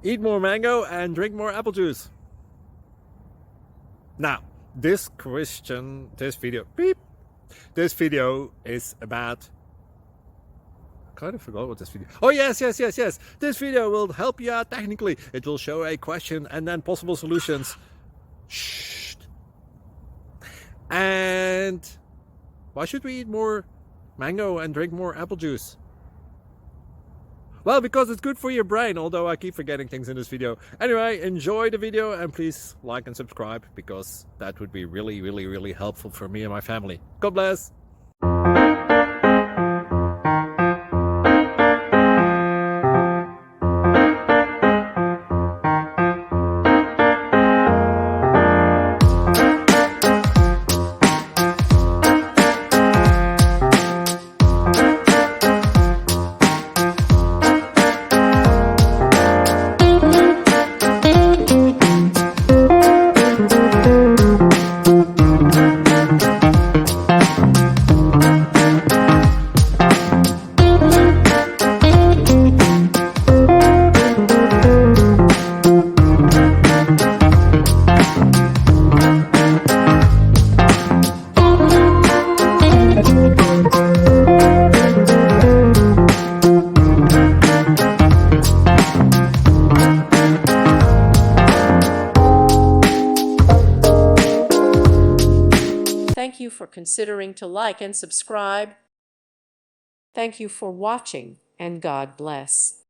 Eat more mango and drink more apple juice. Now, this video is about, I kind of forgot what this video. Oh yes. This video will help you out technically. It will show a question and then possible solutions. Shh. And why should we eat more mango and drink more apple juice? Well, because it's good for your brain, although I keep forgetting things in this video. Anyway, enjoy the video and please like and subscribe, because that would be really helpful for me and my family. God bless! Thank you for considering to like and subscribe. Thank you for watching, and God bless.